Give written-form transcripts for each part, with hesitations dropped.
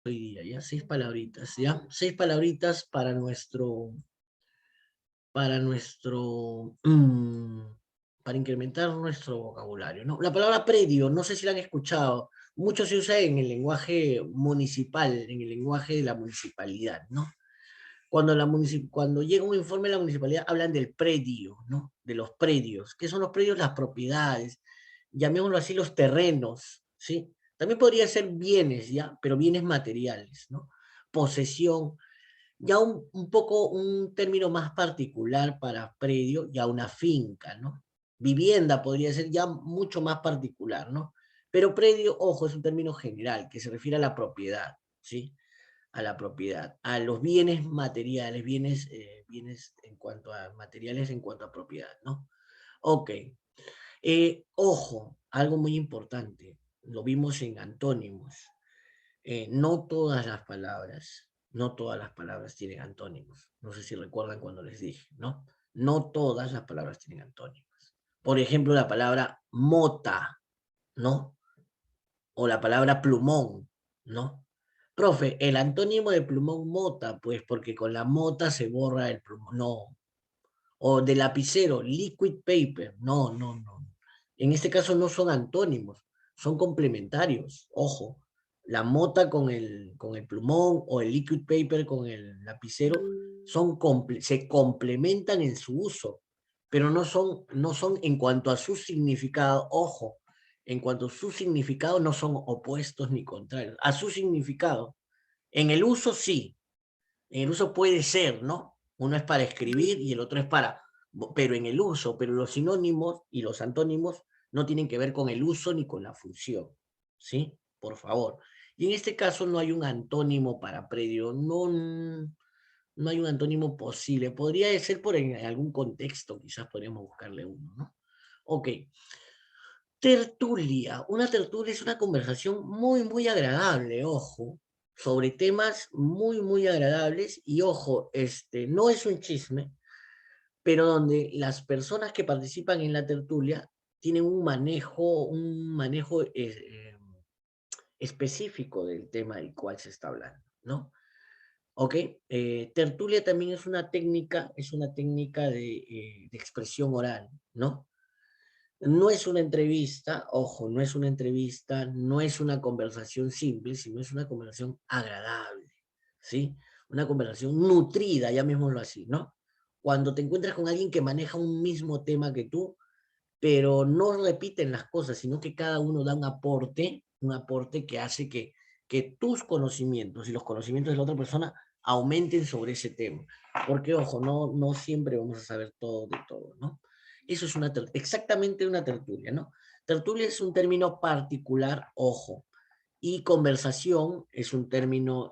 hoy día, ¿ya? 6 palabritas, ¿ya? 6 palabritas para nuestro, para incrementar nuestro vocabulario, ¿no? La palabra predio, no sé si la han escuchado, mucho se usa en el lenguaje municipal, en el lenguaje de la municipalidad, ¿no? Cuando llega un informe de la municipalidad, hablan del predio, ¿no? De los predios. ¿Qué son los predios? Las propiedades, llamémoslo así, los terrenos, ¿sí? También podría ser bienes, ¿ya? Pero bienes materiales, ¿no? Posesión, ya un poco un término más particular para predio, ya una finca, ¿no? Vivienda podría ser ya mucho más particular, ¿no? Pero predio, ojo, es un término general que se refiere a la propiedad, ¿sí? A la propiedad, a los bienes materiales, bienes en cuanto a materiales, en cuanto a propiedad, ¿no? Ok. Ojo, algo muy importante, lo vimos en antónimos. No todas las palabras, no todas las palabras tienen antónimos. No sé si recuerdan cuando les dije, ¿no? No todas las palabras tienen antónimos. Por ejemplo, la palabra mota, ¿no? O la palabra plumón, ¿no? Profe, el antónimo de plumón mota, pues porque con la mota se borra el plumón, no. O de lapicero, liquid paper, no, no, no. En este caso no son antónimos, son complementarios, ojo. La mota con el plumón o el liquid paper con el lapicero se complementan en su uso, pero no son en cuanto a su significado, ojo, en cuanto a su significado no son opuestos ni contrarios. A su significado, en el uso sí, en el uso puede ser, ¿no? Uno es para escribir y el otro es para, pero en el uso, pero los sinónimos y los antónimos no tienen que ver con el uso ni con la función, ¿sí? Por favor. Y en este caso no hay un antónimo para predio, no hay un antónimo posible. Podría ser por en algún contexto, quizás podríamos buscarle uno, ¿no? Ok. Tertulia. Una tertulia es una conversación muy, muy agradable, ojo, sobre temas muy, muy agradables y ojo, no es un chisme, pero donde las personas que participan en la tertulia tienen un manejo específico del tema del cual se está hablando, ¿no? ¿Ok? Tertulia también es una técnica de expresión oral, ¿no? No es una entrevista, ojo, no es una entrevista, no es una conversación simple, sino es una conversación agradable, ¿sí? Una conversación nutrida, llamémoslo así, ¿no? Cuando te encuentras con alguien que maneja un mismo tema que tú, pero no repiten las cosas, sino que cada uno da un aporte que hace que tus conocimientos y los conocimientos de la otra persona aumenten sobre ese tema. Porque, ojo, no siempre vamos a saber todo de todo, ¿no? Eso es exactamente una tertulia, ¿no? Tertulia es un término particular, ojo, y conversación es un término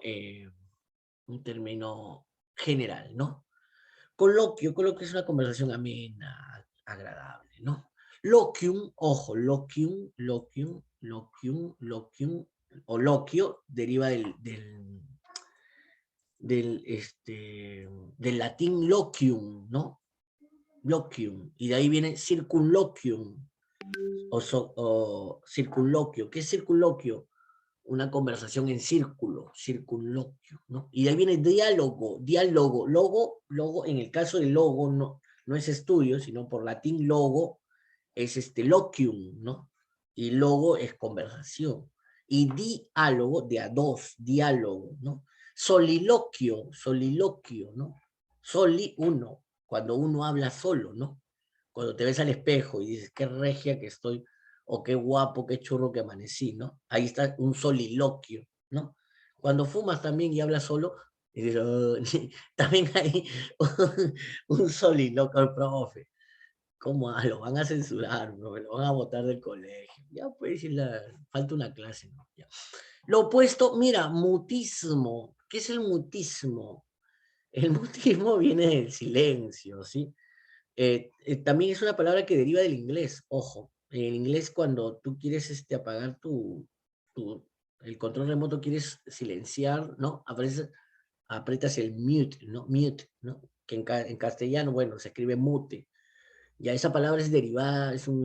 general, ¿no? Coloquio es una conversación amena, agradable, ¿no? Loquium, ojo, loquium, o loquio deriva del latín loquium, ¿no? Loquium, y de ahí viene circunloquium, o circunloquio. ¿Qué es circunloquio? Una conversación en círculo, circunloquio, ¿no? Y de ahí viene diálogo, logo, en el caso del logo no es estudio, sino por latín logo es loquium, ¿no? Y logo es conversación. Y diálogo, de a dos, diálogo, ¿no? Soliloquio, ¿no? Uno, cuando uno habla solo, ¿no? Cuando te ves al espejo y dices, qué regia que estoy, o qué guapo, qué churro que amanecí, ¿no? Ahí está un soliloquio, ¿no? Cuando fumas también y hablas solo, y dices, "Oh", también hay un soliloquio, profe. ¿Cómo? Lo van a censurar, bro, lo van a botar del colegio. Ya, pues, falta una clase, ¿no? Ya. Lo opuesto, mira, mutismo. ¿Qué es el mutismo? El mutismo viene del silencio, ¿sí? También es una palabra que deriva del inglés, ojo. En inglés, cuando tú quieres apagar el control remoto, quieres silenciar, ¿no? Aprietas el mute, ¿no? Mute, ¿no? Que en castellano, bueno, se escribe mute. Ya esa palabra es derivada, se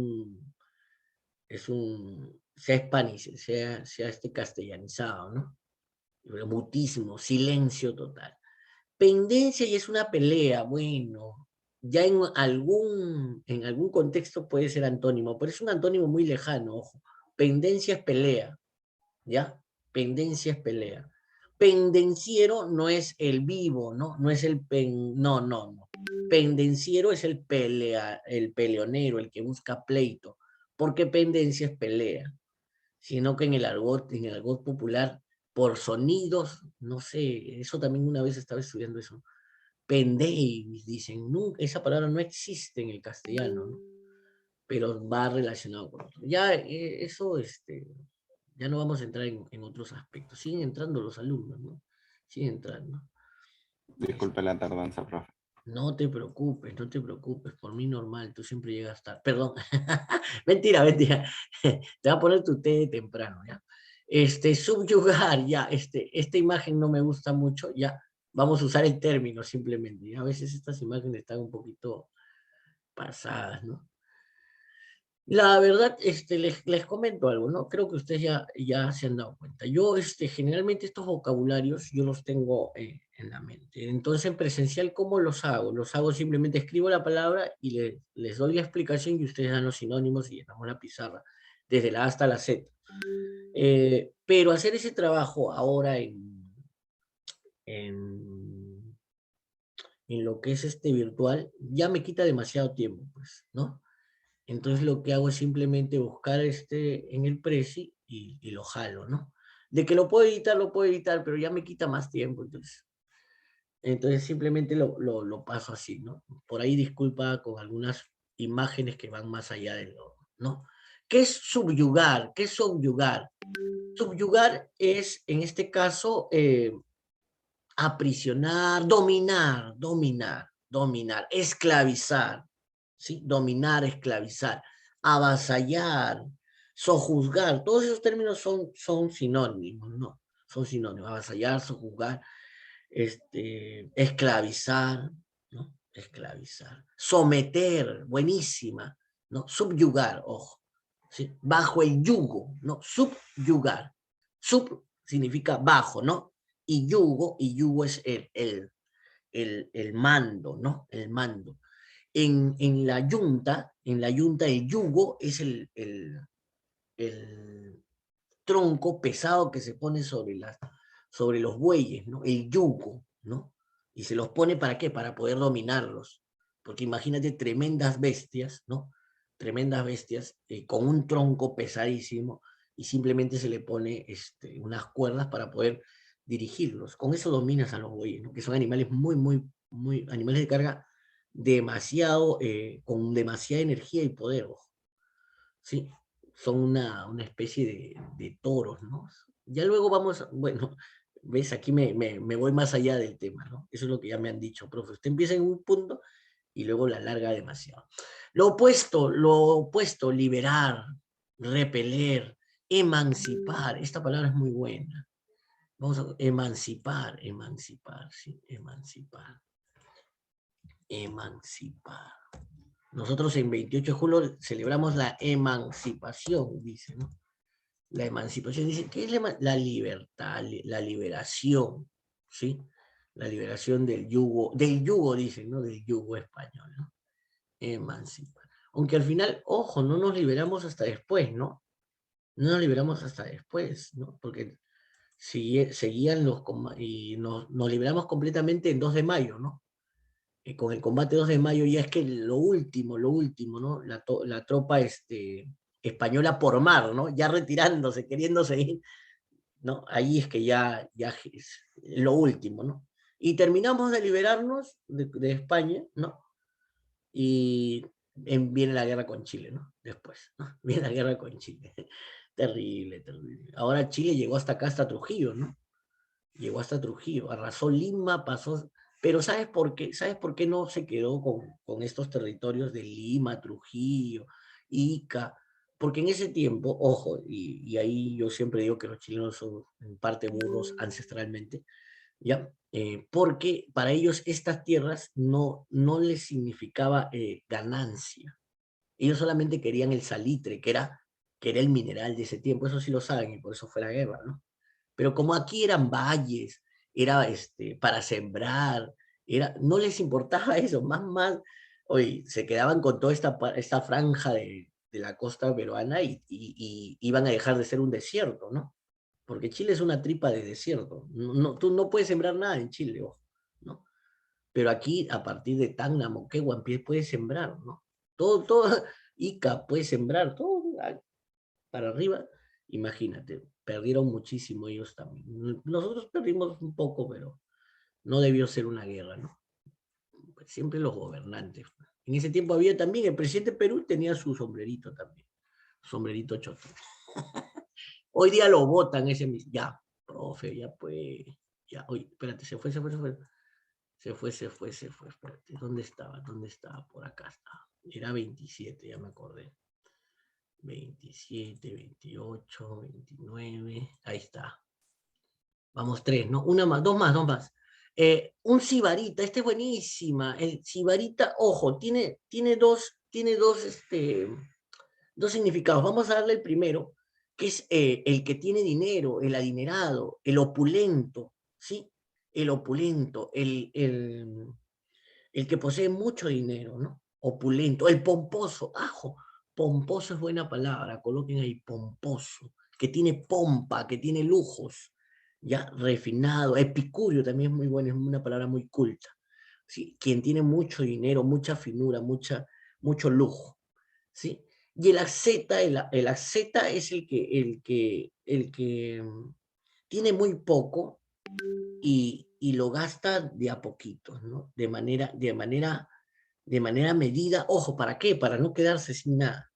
ha castellanizado, ¿no? mutismo, silencio total. Pendencia y es una pelea, bueno, ya en algún contexto puede ser antónimo, pero es un antónimo muy lejano, ojo. Pendencia es pelea, ¿ya? Pendencia es pelea. Pendenciero no es el vivo, ¿no? No es no, no, no. Pendenciero es el peleonero, el que busca pleito, porque pendencia es pelea, sino que en el argot popular, por sonidos, no sé, eso también una vez estaba estudiando eso, pendeis, dicen, nunca, esa palabra no existe en el castellano, ¿no? Pero va relacionado con otro. Ya eso, ya no vamos a entrar en otros aspectos. Siguen entrando los alumnos, ¿no? Siguen entrando. Disculpe la tardanza, profe. No te preocupes, no te preocupes, por mí normal, tú siempre llegas tarde. Perdón, mentira, mentira. Te va a poner tu té temprano, ¿ya? Subyugar, ya, esta imagen no me gusta mucho, ya. Vamos a usar el término simplemente. ¿Ya? A veces estas imágenes están un poquito pasadas, ¿no? La verdad, les comento algo, ¿no? Creo que ustedes ya se han dado cuenta. Yo, generalmente estos vocabularios yo los tengo en la mente. Entonces, en presencial, ¿cómo los hago? Los hago simplemente, escribo la palabra y les doy la explicación y ustedes dan los sinónimos y llenamos la pizarra, desde la A hasta la Z. Pero hacer ese trabajo ahora en, en lo que es virtual, ya me quita demasiado tiempo, pues, ¿no? Entonces lo que hago es simplemente buscar en el Prezi y lo jalo, ¿no? De que lo puedo editar, pero ya me quita más tiempo, entonces simplemente lo paso así, ¿no? Por ahí disculpa con algunas imágenes que van más allá de ¿no? ¿Qué es subyugar? ¿Qué es subyugar? Subyugar es, en este caso, aprisionar, dominar, esclavizar, ¿sí? Dominar, esclavizar, avasallar, sojuzgar, todos esos términos son sinónimos, ¿no? Son sinónimos, avasallar, sojuzgar, esclavizar, ¿no? Esclavizar, someter, buenísima, ¿no? Subyugar, ojo, ¿sí? Bajo el yugo, ¿no? Subyugar. Sub significa bajo, ¿no? Y yugo es el mando, ¿no? El mando. En la yunta el yugo es el tronco pesado que se pone sobre los bueyes, ¿no? El yugo, ¿no? Y se los pone ¿para qué? Para poder dominarlos. Porque imagínate tremendas bestias, ¿no? Tremendas bestias con un tronco pesadísimo y simplemente se le pone unas cuerdas para poder dirigirlos. Con eso dominas a los bueyes, ¿no? Que son animales muy, animales de carga demasiado, con demasiada energía y poder, ojo. ¿Sí? Son una especie de toros, ¿no? Ya luego vamos, bueno, ves, aquí me voy más allá del tema, ¿no? Eso es lo que ya me han dicho, profe. Usted empieza en un punto y luego la alarga demasiado. Lo opuesto, liberar, repeler, emancipar. Esta palabra es muy buena. Vamos a emancipar, sí, emancipar, emancipar. Nosotros en 28 de julio celebramos la emancipación, dice, ¿no? La emancipación, dice, ¿qué es la libertad, la liberación? ¿Sí? La liberación del yugo, dicen, ¿no? Del yugo español, ¿no? Emancipar. Aunque al final, ojo, no nos liberamos hasta después, ¿no? No nos liberamos hasta después, ¿no? Porque seguían y nos liberamos completamente en 2 de mayo, ¿no? Con el combate 2 de mayo ya es que lo último, ¿no? La tropa española por mar, ¿no? Ya retirándose, queriéndose ir, ¿no? Ahí es que ya es lo último, ¿no? Y terminamos de liberarnos de España, ¿no? Y viene la guerra con Chile, ¿no? Después, ¿no? Viene la guerra con Chile. Terrible, terrible. Ahora Chile llegó hasta acá, hasta Trujillo, ¿no? Llegó hasta Trujillo, arrasó Lima, pasó, pero ¿sabes por qué? ¿Sabes por qué no se quedó con estos territorios de Lima, Trujillo, Ica? Porque en ese tiempo, ojo, y ahí yo siempre digo que los chilenos son en parte burros ancestralmente, ¿ya? Porque para ellos estas tierras no les significaba ganancia. Ellos solamente querían el salitre, que era el mineral de ese tiempo, eso sí lo saben, y por eso fue la guerra, ¿no? Pero como aquí eran valles, era para sembrar, no les importaba eso, oye, se quedaban con toda esta franja de la costa peruana y iban a dejar de ser un desierto, ¿no? Porque Chile es una tripa de desierto. Tú no puedes sembrar nada en Chile, ojo, ¿no? Pero aquí, a partir de Tacna, Moquegua, puedes sembrar, ¿no? Todo, Ica puede sembrar, todo para arriba. Imagínate, perdieron muchísimo ellos también. Nosotros perdimos un poco, pero no debió ser una guerra, ¿no? Pues siempre los gobernantes. En ese tiempo había también, el presidente de Perú tenía su sombrerito también, sombrerito choto. Hoy día lo votan ese mismo. Ya, profe, ya pues. Ya, oye, espérate, se fue. Espérate, ¿dónde estaba? ¿Dónde estaba? Por acá estaba. Era 27, ya me acordé. 27, 28, 29. Ahí está. Vamos, tres, ¿no? Una más, dos más. Un sibarita, esta es buenísima. El sibarita, ojo, tiene dos significados. Vamos a darle el primero, que es el que tiene dinero, el adinerado, el opulento, ¿sí? El opulento, el que posee mucho dinero, ¿no? Opulento, el pomposo, ajo, pomposo es buena palabra, coloquen ahí pomposo, que tiene pompa, que tiene lujos, ya, refinado, epicúreo también es muy bueno, es una palabra muy culta, ¿sí? Quien tiene mucho dinero, mucha finura, mucho lujo, ¿sí? Y el asceta es el que tiene muy poco y lo gasta de a poquitos, ¿no? De manera medida. Ojo, ¿para qué? Para no quedarse sin nada,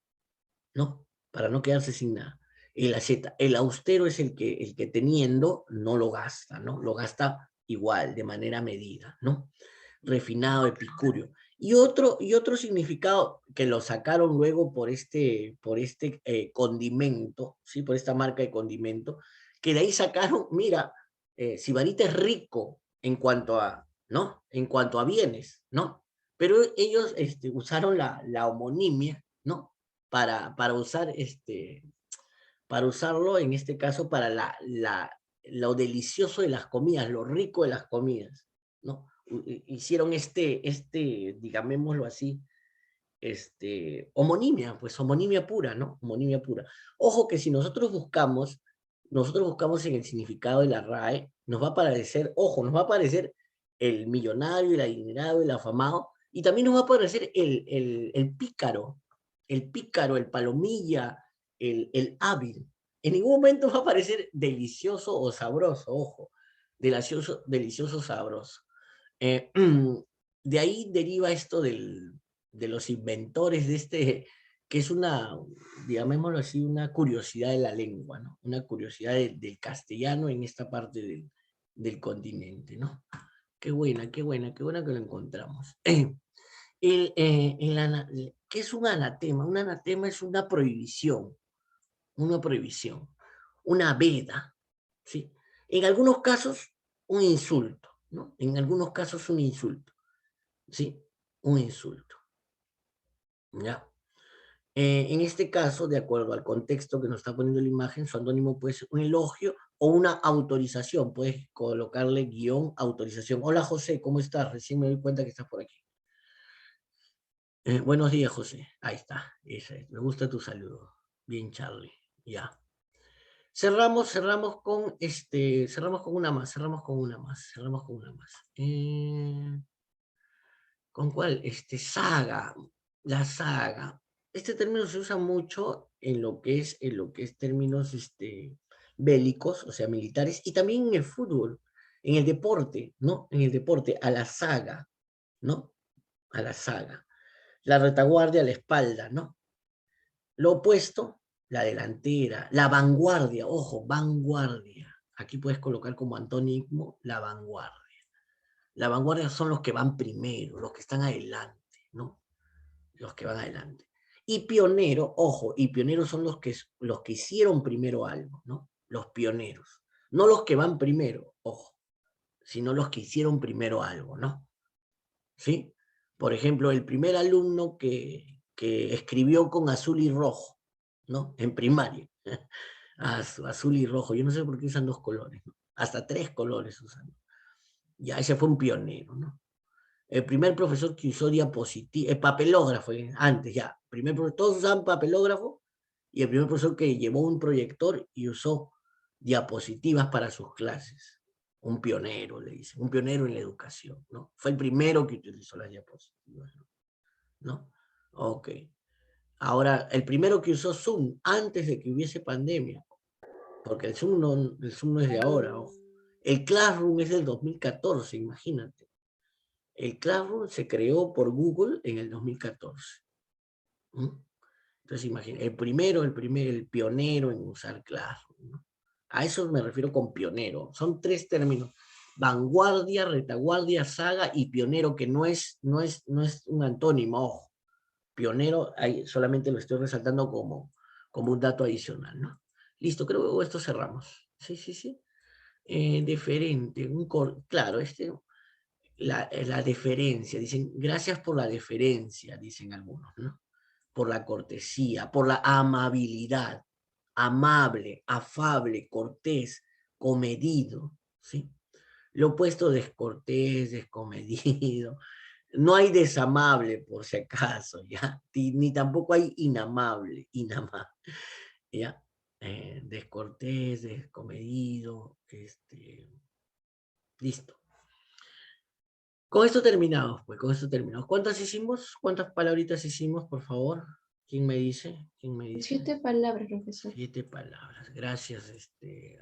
¿no? Para no quedarse sin nada. El austero es el que teniendo no lo gasta, ¿no? Lo gasta igual, de manera medida, ¿no? Refinado, epicúreo. Y otro significado que lo sacaron luego por este condimento, ¿sí? Por esta marca de condimento, que de ahí sacaron, mira, Sibarita es rico en cuanto a, ¿no? En cuanto a bienes, ¿no? Pero ellos usaron la homonimia, ¿no? Para usarlo, en este caso, para lo delicioso de las comidas, lo rico de las comidas, ¿no? Hicieron digámoslo así, homonimia, pues homonimia pura, ¿no? Homonimia pura. Ojo que si nosotros buscamos en el significado de la RAE, nos va a aparecer, ojo, nos va a aparecer el millonario, el adinerado, el afamado, y también nos va a aparecer el pícaro, el palomilla, el hábil. En ningún momento va a aparecer delicioso o sabroso, ojo, delicioso, sabroso. Eh, de ahí deriva esto de los inventores que es llamémoslo así, una curiosidad de la lengua, ¿no? Una curiosidad del castellano en esta parte del continente, ¿no? Qué buena, qué buena, qué buena que lo encontramos. ¿Qué es un anatema? Un anatema es una prohibición, una veda, ¿sí? En algunos casos, un insulto, ¿no? En algunos casos, un insulto, ¿sí? Un insulto, ¿ya? En este caso, de acuerdo al contexto que nos está poniendo la imagen, su antónimo puede ser un elogio o una autorización. Puedes colocarle guión autorización. Hola José, ¿cómo estás? Recién me doy cuenta que estás por aquí. Buenos días, José. Ahí está. Ese es. Me gusta tu saludo. Bien, Charlie. Ya. Cerramos con una más, ¿con cuál? Saga, la saga. Este término se usa mucho en lo que es términos bélicos, o sea, militares, y también en el fútbol, en el deporte, ¿no? En el deporte, a la saga, ¿no? A la saga. La retaguardia, a la espalda, ¿no? Lo opuesto, la delantera, la vanguardia, ojo, vanguardia. Aquí puedes colocar como antónimo la vanguardia. La vanguardia son los que van primero, los que están adelante, ¿no? Los que van adelante. Y pionero, ojo, y pioneros son los que hicieron primero algo, ¿no? Los pioneros. No los que van primero, ojo, sino los que hicieron primero algo, ¿no? ¿Sí? Por ejemplo, el primer alumno que escribió con azul y rojo, ¿no? En primaria. Azul y rojo. Yo no sé por qué usan dos colores, ¿no? Hasta tres colores usan. Ya, ese fue un pionero, ¿no? El primer profesor que usó diapositiva, el papelógrafo, antes ya. Todos usaban papelógrafo y el primer profesor que llevó un proyector y usó diapositivas para sus clases. Un pionero, le dicen, un pionero en la educación, ¿no? Fue el primero que utilizó las diapositivas, ¿no? Ok. Ahora, el primero que usó Zoom antes de que hubiese pandemia, porque el Zoom no es de ahora, ojo. El Classroom es del 2014, imagínate. El Classroom se creó por Google en el 2014. Entonces, imagínate, el pionero en usar Classroom, ¿no? A eso me refiero con pionero. Son tres términos: vanguardia, retaguardia, saga y pionero, que no es un antónimo, ojo. Pionero, ahí solamente lo estoy resaltando como un dato adicional, ¿no? Listo, creo que con esto cerramos. Sí, sí, sí. Deferente, claro, la deferencia, dicen, gracias por la deferencia, dicen algunos, ¿no? Por la cortesía, por la amabilidad, amable, afable, cortés, comedido, ¿sí? Lo opuesto descortés, descomedido. No hay desamable, por si acaso, ¿ya? Ni tampoco hay inamable, ¿ya? Descortés, descomedido, listo. Con esto terminamos, pues, con esto terminamos. ¿Cuántas hicimos? ¿Cuántas palabritas hicimos, por favor? ¿Quién me dice? ¿Quién me dice? 7 palabras, profesor. 7 palabras. Gracias,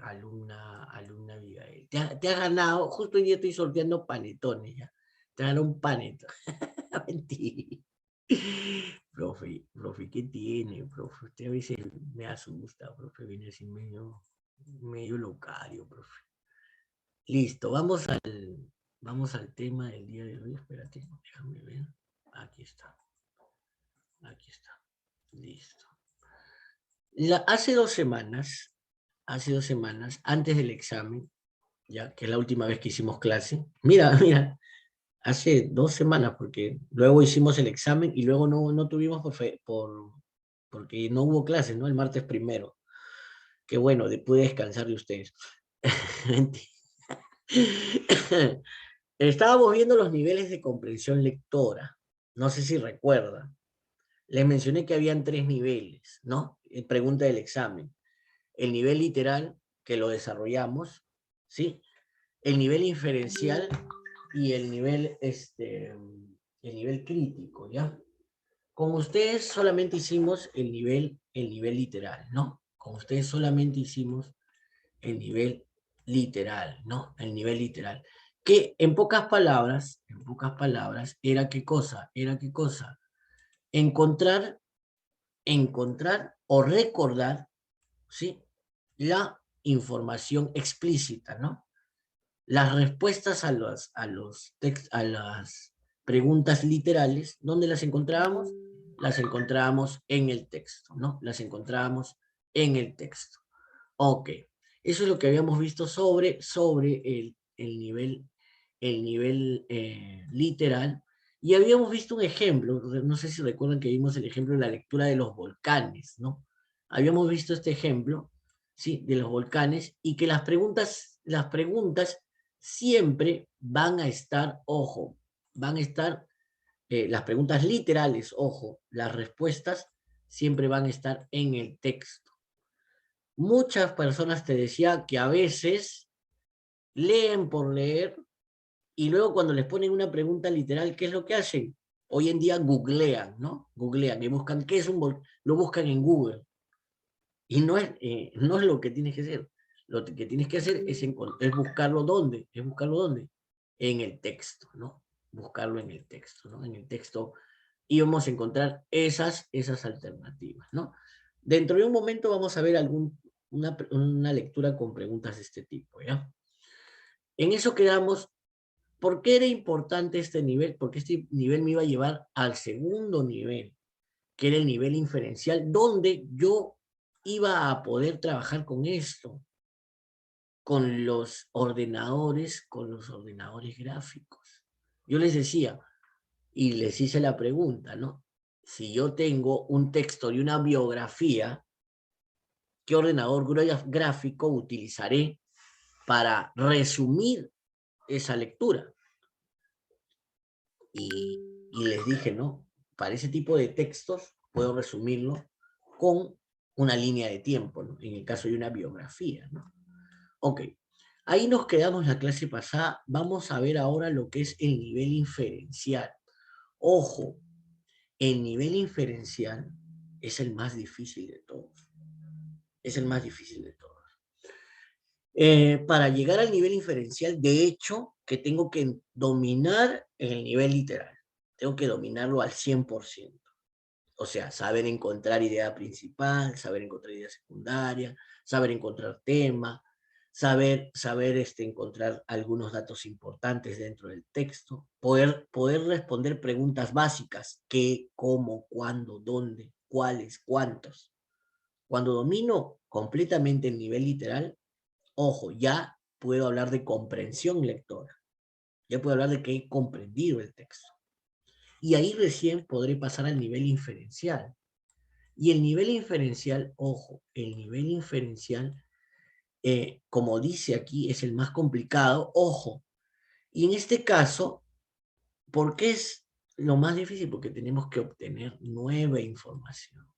alumna Abigail. Te has ganado, justo hoy día estoy sorteando panetones, ya. Te has ganado un panetón. Mentira. Profe, ¿qué tiene, profe? Usted a veces me asusta, profe, viene así medio locario, profe. Listo, vamos al tema del día de hoy. Espérate, déjame ver. Aquí está. Aquí está. Listo. Hace 2 semanas, antes del examen, ya que es la última vez que hicimos clase, mira, hace 2 semanas, porque luego hicimos el examen y luego no tuvimos porque no hubo clases, ¿no? El martes primero. Qué bueno, pude descansar de ustedes. Estábamos viendo los niveles de comprensión lectora. No sé si recuerda. Les mencioné que habían 3 niveles, ¿no? Pregunta del examen. El nivel literal, que lo desarrollamos, ¿sí? El nivel inferencial y el nivel crítico, ¿ya? Con ustedes solamente hicimos el nivel literal, ¿no? Con ustedes solamente hicimos el nivel literal, ¿no? El nivel literal. Que en pocas palabras, ¿era qué cosa? Era qué cosa. Encontrar o recordar, ¿sí? La información explícita, ¿no? Las respuestas a las preguntas literales, ¿dónde las encontrábamos? Las encontrábamos en el texto, ¿no? Las encontrábamos en el texto. Ok, eso es lo que habíamos visto sobre el nivel literal. Y habíamos visto un ejemplo, no sé si recuerdan que vimos el ejemplo de la lectura de los volcanes, ¿no? Habíamos visto este ejemplo, ¿sí? De los volcanes, y que las preguntas siempre van a estar, ojo, van a estar, las preguntas literales, ojo, las respuestas siempre van a estar en el texto. Muchas personas te decían que a veces leen por leer y luego cuando les ponen una pregunta literal, ¿qué es lo que hacen? Hoy en día googlean, ¿no? Googlean y buscan qué es lo buscan en Google. Y no es lo que tienes que hacer. Lo que tienes que hacer es buscarlo ¿dónde? Es buscarlo ¿dónde? En el texto, ¿no? Buscarlo en el texto, ¿no? En el texto íbamos a encontrar esas alternativas, ¿no? Dentro de un momento vamos a ver una lectura con preguntas de este tipo, ¿ya? En eso quedamos. ¿Por qué era importante este nivel? Porque este nivel me iba a llevar al segundo nivel, que era el nivel inferencial, donde yo iba a poder trabajar con esto, con los ordenadores gráficos. Yo les decía, y les hice la pregunta, ¿no? Si yo tengo un texto y una biografía, qué ordenador gráfico utilizaré para resumir esa lectura. Y les dije, no, para ese tipo de textos puedo resumirlo con una línea de tiempo, ¿no? En el caso de una biografía, ¿no? Ok, ahí nos quedamos la clase pasada. Vamos a ver ahora lo que es el nivel inferencial. Ojo, el nivel inferencial es el más difícil de todos. Es el más difícil de todos. Para llegar al nivel inferencial, de hecho, que tengo que dominar el nivel literal. Tengo que dominarlo al 100%. O sea, saber encontrar idea principal, saber encontrar idea secundaria, saber encontrar tema, saber encontrar algunos datos importantes dentro del texto, poder responder preguntas básicas, qué, cómo, cuándo, dónde, cuáles, cuántos. Cuando domino completamente el nivel literal, ojo, ya puedo hablar de comprensión lectora, ya puedo hablar de que he comprendido el texto. Y ahí recién podré pasar al nivel inferencial. Y el nivel inferencial, ojo, el nivel inferencial, como dice aquí, es el más complicado, ojo. Y en este caso, ¿por qué es lo más difícil? Porque tenemos que obtener nueva información.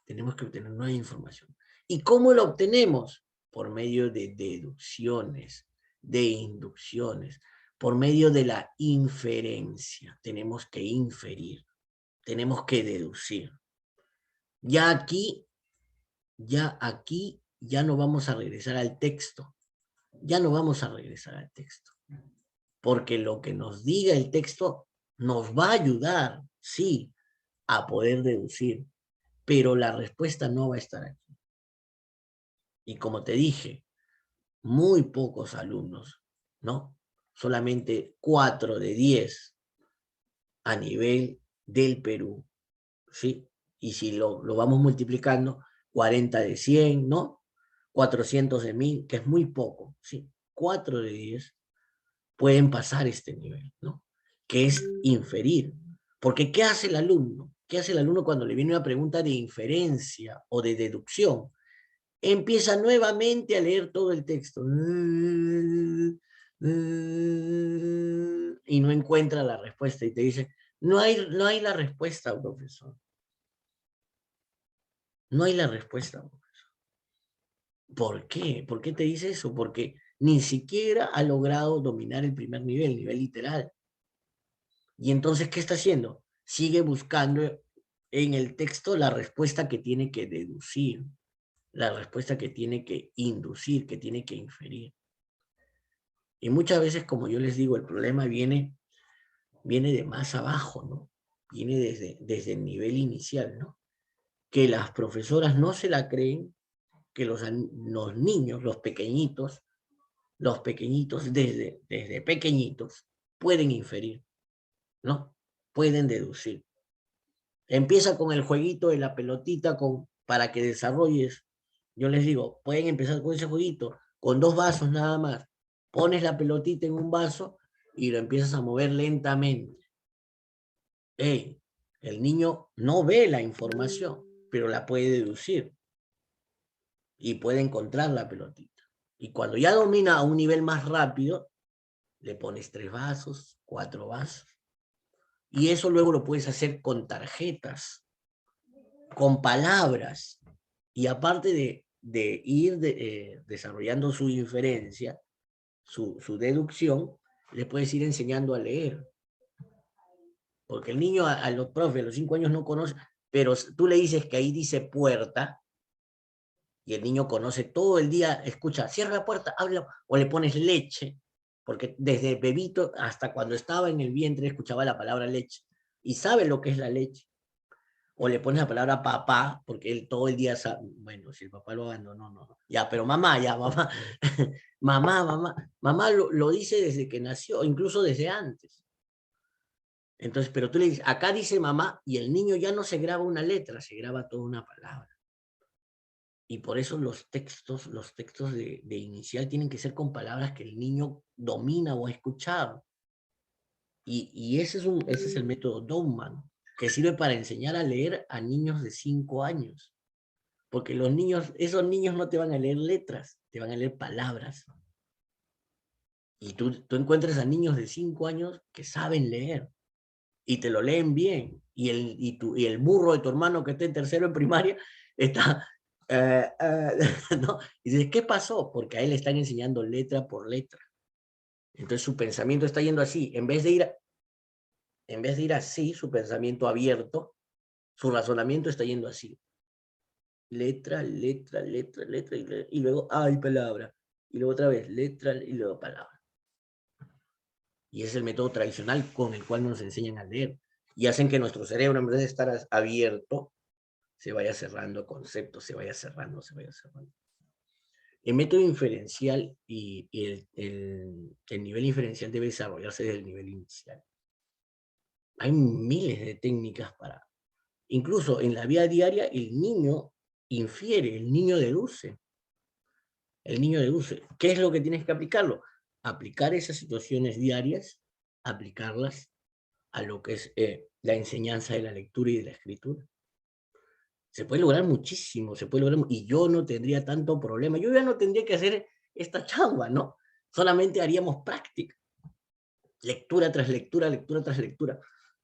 Tenemos que obtener nueva información. ¿Y cómo lo obtenemos? Por medio de deducciones, de inducciones, por medio de la inferencia. Tenemos que inferir, tenemos que deducir. Ya aquí ya no vamos a regresar al texto. Ya no vamos a regresar al texto. Porque lo que nos diga el texto nos va a ayudar, sí, a poder deducir. Pero la respuesta no va a estar aquí. Y como te dije, muy pocos alumnos, ¿no? Solamente 4 de 10 a nivel del Perú, ¿sí? Y si lo vamos multiplicando, 40 de 100, ¿no? 400 de 1000, que es muy poco, ¿sí? 4 de 10 pueden pasar este nivel, ¿no? Que es inferir. Porque ¿qué hace el alumno? ¿Qué hace el alumno cuando le viene una pregunta de inferencia o de deducción? Empieza nuevamente a leer todo el texto. Y no encuentra la respuesta. Y te dice, no hay la respuesta, profesor. No hay la respuesta. ¿Por qué? ¿Por qué te dice eso? Porque ni siquiera ha logrado dominar el primer nivel, nivel literal. Y entonces, ¿qué está haciendo? Sigue buscando en el texto la respuesta que tiene que deducir, la respuesta que tiene que inducir, que tiene que inferir. Y muchas veces, como yo les digo, el problema viene de más abajo, ¿no? Viene desde el nivel inicial, ¿no? Que las profesoras no se la creen, que los niños, los pequeñitos desde pequeñitos pueden inferir, ¿no? Pueden deducir. Empieza con el jueguito de la pelotita para que desarrolles. Yo les digo, pueden empezar con ese jueguito, con 2 vasos nada más. Pones la pelotita en un vaso y lo empiezas a mover lentamente. Hey, el niño no ve la información, pero la puede deducir y puede encontrar la pelotita. Y cuando ya domina a un nivel más rápido, le pones 3 vasos, 4 vasos. Y eso luego lo puedes hacer con tarjetas, con palabras. Y aparte de ir desarrollando su inferencia, su deducción, le puedes ir enseñando a leer. Porque el niño a los profes, a los 5 años no conoce, pero tú le dices que ahí dice puerta, y el niño conoce todo el día, escucha, cierra la puerta, habla, o le pones leche, porque desde bebito hasta cuando estaba en el vientre escuchaba la palabra leche, y sabe lo que es la leche. O le pones la palabra papá, porque él todo el día sabe, bueno, si el papá lo abandonó, no. Ya, pero mamá, ya, mamá, mamá lo dice desde que nació, incluso desde antes. Entonces, pero tú le dices, acá dice mamá, y el niño ya no se graba una letra, se graba toda una palabra. Y por eso los textos de inicial tienen que ser con palabras que el niño domina o ha escuchado. Y ese es el método Douman, que sirve para enseñar a leer a niños de 5 años. Porque los niños, esos niños no te van a leer letras, te van a leer palabras. Y tú encuentras a niños de 5 años que saben leer y te lo leen bien. Y el burro de tu hermano que está en tercero en primaria está... ¿no? Y dices, ¿qué pasó? Porque a él le están enseñando letra por letra. Entonces su pensamiento está yendo así. En vez de ir así, su pensamiento abierto, su razonamiento está yendo así. Letra, letra, letra, letra, y luego hay palabra. Y luego otra vez, letra, y luego palabra. Y es el método tradicional con el cual nos enseñan a leer. Y hacen que nuestro cerebro, en vez de estar abierto, se vaya cerrando conceptos, se vaya cerrando, se vaya cerrando. El método inferencial y el nivel inferencial debe desarrollarse desde el nivel inicial. Hay miles de técnicas para... Incluso en la vida diaria, el niño infiere, el niño deduce. El niño deduce. ¿Qué es lo que tienes que aplicarlo? Aplicar esas situaciones diarias, aplicarlas a lo que es la enseñanza de la lectura y de la escritura. Se puede lograr muchísimo, se puede lograr, y yo no tendría tanto problema. Yo ya no tendría que hacer esta chamba, ¿no? Solamente haríamos práctica. Lectura tras lectura, lectura tras lectura.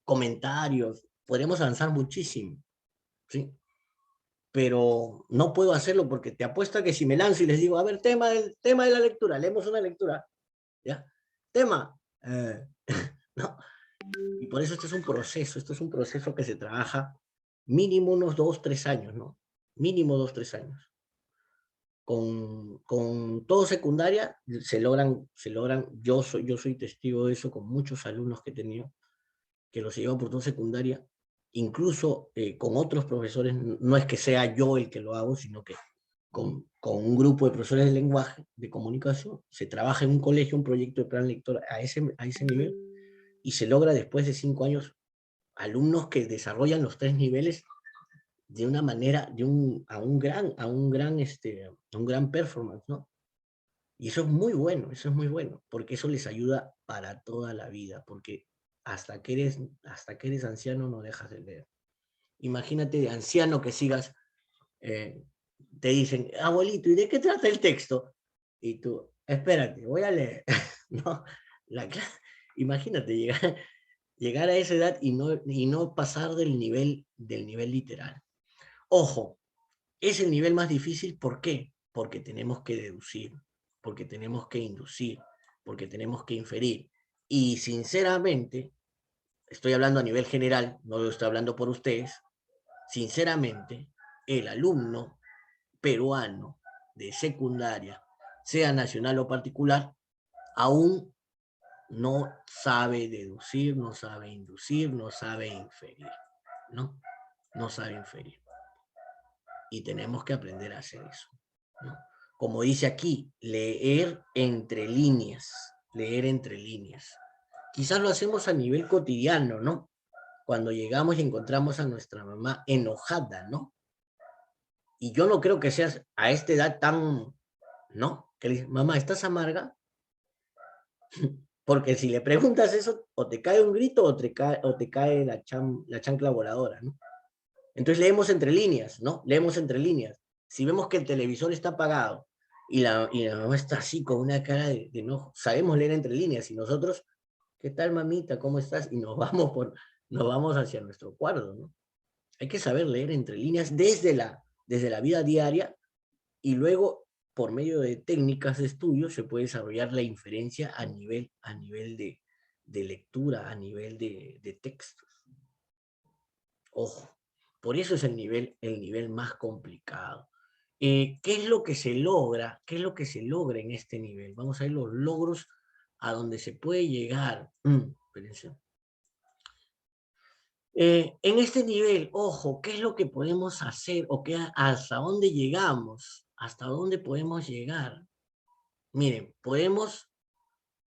Comentarios, podríamos avanzar muchísimo, ¿sí? Pero no puedo hacerlo porque te apuesto a que si me lanzo y les digo, a ver, tema de la lectura, leemos una lectura, ¿ya? Tema, ¿no? Y por eso esto es un proceso que se trabaja mínimo unos 2, 3 años, ¿no? Mínimo 2, 3 años. Con todo secundaria se logran, yo soy testigo de eso con muchos alumnos que he tenido, que los llevo por todo secundaria, incluso con otros profesores, no es que sea yo el que lo hago, sino que con un grupo de profesores de lenguaje, de comunicación, se trabaja en un colegio, un proyecto de plan lector a ese nivel, y se logra después de 5 años alumnos que desarrollan los 3 niveles de una manera, a un gran performance, ¿no? Y eso es muy bueno, porque eso les ayuda para toda la vida, porque hasta que eres anciano no dejas de leer. Imagínate de anciano que sigas, eh, te dicen, abuelito, ¿y de qué trata el texto? Y tú, espérate, voy a leer, ¿no? La, imagínate llegar a esa edad y no pasar del nivel literal. Ojo, es el nivel más difícil, ¿por qué? Porque tenemos que deducir, porque tenemos que inducir, porque tenemos que inferir. Y sinceramente, estoy hablando a nivel general, no lo estoy hablando por ustedes, sinceramente, el alumno peruano de secundaria, sea nacional o particular, aún no sabe deducir, no sabe inducir, no sabe inferir, ¿no? No sabe inferir. Y tenemos que aprender a hacer eso, ¿no? Como dice aquí, leer entre líneas, leer entre líneas. Quizás lo hacemos a nivel cotidiano, ¿no? Cuando llegamos y encontramos a nuestra mamá enojada, ¿no? Y yo no creo que seas a esta edad tan, ¿no? Que le dices, mamá, ¿estás amarga? Porque si le preguntas eso, o te cae un grito o te cae la chancla voladora, ¿no? Entonces leemos entre líneas, ¿no? Leemos entre líneas. Si vemos que el televisor está apagado y la mamá está así con una cara de enojo, sabemos leer entre líneas y nosotros, ¿qué tal mamita? ¿Cómo estás? Y nos vamos hacia nuestro cuarto, ¿no? Hay que saber leer entre líneas desde la vida diaria y luego por medio de técnicas de estudio se puede desarrollar la inferencia a nivel de lectura, a nivel de textos. Ojo, por eso es el nivel más complicado. ¿Qué es lo que se logra? ¿Qué es lo que se logra en este nivel? Vamos a ver los logros a donde se puede llegar. Espérense. En este nivel, ojo, ¿qué es lo que podemos hacer o hasta dónde llegamos? ¿Hasta dónde podemos llegar? Miren, podemos